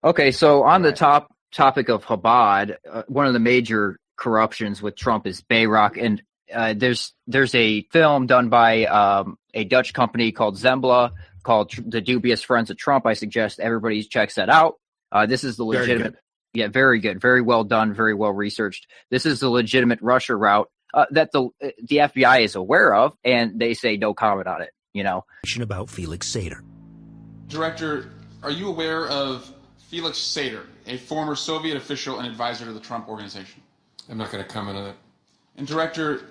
Okay, so on the topic of Chabad, one of the major corruptions with Trump is BayRock, and there's a film done by a Dutch company called Zembla called The Dubious Friends of Trump. I suggest everybody checks that out. This is the legitimate, very good, very well done, very well researched. This is the legitimate Russia route that the FBI is aware of, and they say no comment on it. About Felix Sater. Director, are you aware of Felix Sater, a former Soviet official and advisor to the Trump Organization? I'm not going to comment on that. And Director,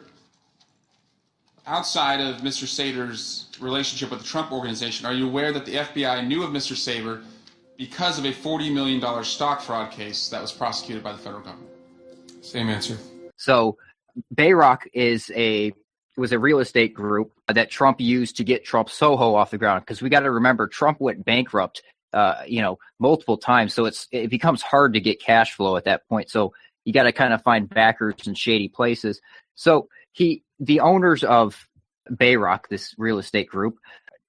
outside of Mr. Sater's relationship with the Trump Organization, are you aware that the FBI knew of Mr. Sater because of a $40 million stock fraud case that was prosecuted by the federal government? Same answer. So BayRock was a real estate group that Trump used to get Trump Soho off the ground, because we got to remember Trump went bankrupt multiple times, so it becomes hard to get cash flow at that point. So you got to kind of find backers in shady places. So the owners of BayRock, this real estate group,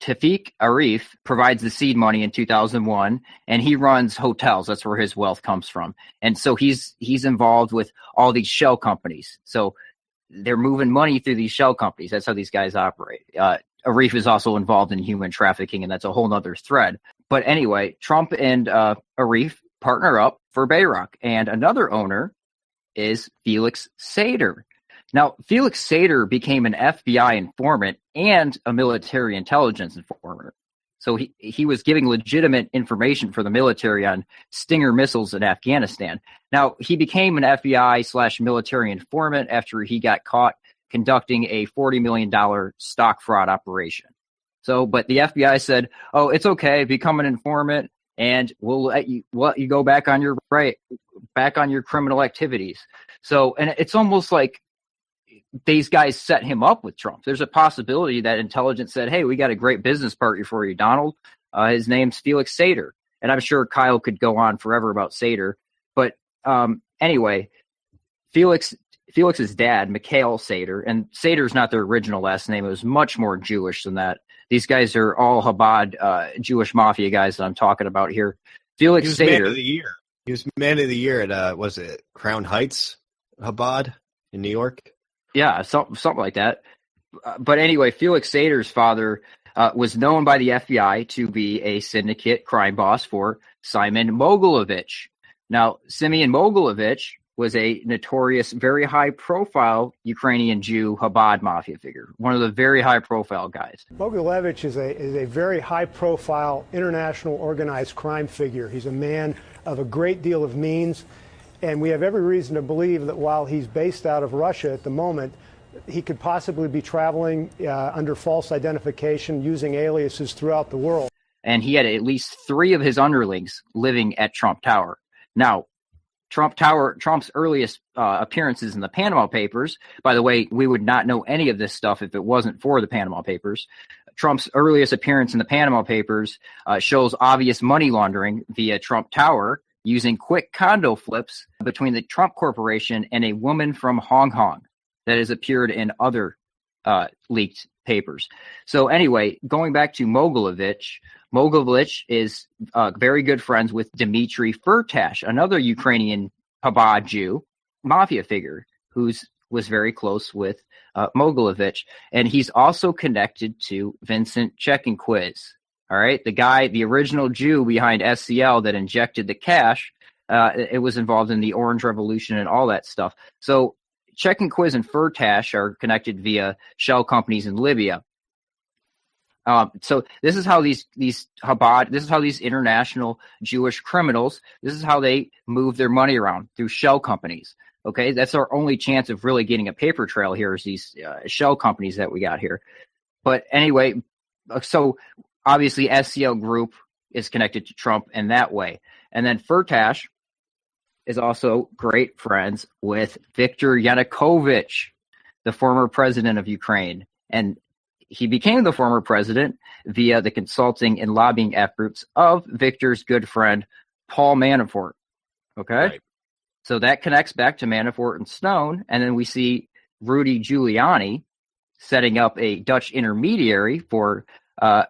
Tafik Arif, provides the seed money in 2001, and he runs hotels. That's where his wealth comes from. And so he's involved with all these shell companies. So they're moving money through these shell companies. That's how these guys operate. Arif is also involved in human trafficking, and that's a whole nother thread. But anyway, Trump and Arif partner up for BayRock, and another owner is Felix Sater. Now, Felix Sater became an FBI informant and a military intelligence informant. So he was giving legitimate information for the military on Stinger missiles in Afghanistan. Now, he became an FBI/military informant after he got caught conducting a $40 million stock fraud operation. So, but the FBI said, "Oh, it's okay, become an informant, and we'll let you go back on your criminal activities." So, and it's almost like these guys set him up with Trump. There's a possibility that intelligence said, "Hey, we got a great business partner for you, Donald. His name's Felix Sater." And I'm sure Kyle could go on forever about Sater. But anyway, Felix's dad, Mikhail Sater, and Sater's not their original last name. It was much more Jewish than that. These guys are all Chabad Jewish mafia guys that I'm talking about here. Felix Sater. Man of the year. He was man of the year at, was it Crown Heights, Chabad in New York? Yeah, something like that. But anyway, Felix Sater's father was known by the FBI to be a syndicate crime boss for Simon Mogilovich. Now, Simeon Mogilovich was a notorious, very high-profile Ukrainian Jew Chabad mafia figure, one of the very high-profile guys. Mogilovich is a very high-profile, international organized crime figure. He's a man of a great deal of means. And we have every reason to believe that while he's based out of Russia at the moment, he could possibly be traveling under false identification, using aliases throughout the world. And he had at least 3 of his underlings living at Trump Tower. Now, Trump's earliest appearances in the Panama Papers, by the way, we would not know any of this stuff if it wasn't for the Panama Papers. Trump's earliest appearance in the Panama Papers shows obvious money laundering via Trump Tower, using quick condo flips between the Trump Corporation and a woman from Hong Kong that has appeared in other leaked papers. So anyway, going back to Mogilovich is very good friends with Dmitry Firtash, another Ukrainian Chabad Jew mafia figure was very close with Mogilovich. And he's also connected to Vincent Checkenquiz. All right, the original Jew behind SCL that injected the cash, it was involved in the Orange Revolution and all that stuff. So Checkenquiz and Firtash are connected via shell companies in Libya. So this is how these Chabad, this is how these international Jewish criminals, this is how they move their money around, through shell companies. Okay, that's our only chance of really getting a paper trail here, is these shell companies that we got here. But anyway, so obviously, SCL Group is connected to Trump in that way. And then Firtash is also great friends with Viktor Yanukovych, the former president of Ukraine. And he became the former president via the consulting and lobbying efforts of Viktor's good friend, Paul Manafort. Okay? Right. So that connects back to Manafort and Stone. And then we see Rudy Giuliani setting up a Dutch intermediary for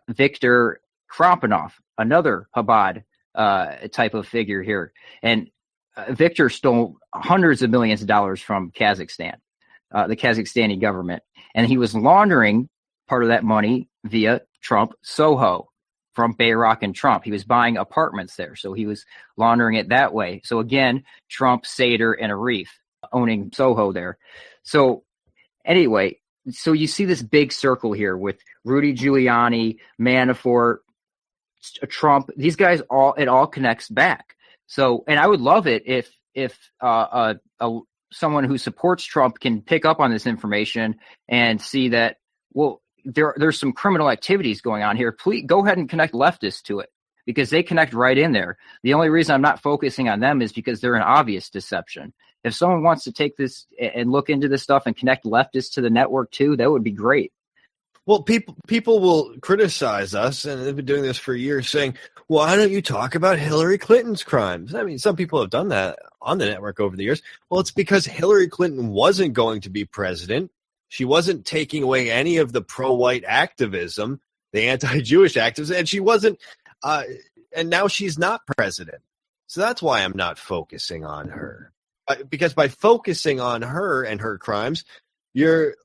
Viktor Krampenov, another Chabad type of figure here. And Victor stole hundreds of millions of dollars from Kazakhstan, the Kazakhstani government. And he was laundering part of that money via Trump Soho from BayRock and Trump. He was buying apartments there. So he was laundering it that way. So again, Trump, Sater, and Arif owning Soho there. So anyway, so you see this big circle here with Rudy Giuliani, Manafort, Trump. These guys it all connects back. So, and I would love it if someone who supports Trump can pick up on this information and see that, well, there's some criminal activities going on here. Please go ahead and connect leftists to it, because they connect right in there. The only reason I'm not focusing on them is because they're an obvious deception. If someone wants to take this and look into this stuff and connect leftists to the network too, that would be great. Well, people will criticize us, and they've been doing this for years, saying, why don't you talk about Hillary Clinton's crimes? I mean, some people have done that on the network over the years. Well, it's because Hillary Clinton wasn't going to be president. She wasn't taking away any of the pro-white activism, the anti-Jewish activism, and she wasn't, and now she's not president. So that's why I'm not focusing on her. Because by focusing on her and her crimes, you're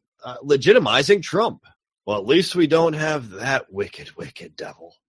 legitimizing Trump. Well, at least we don't have that wicked, wicked devil.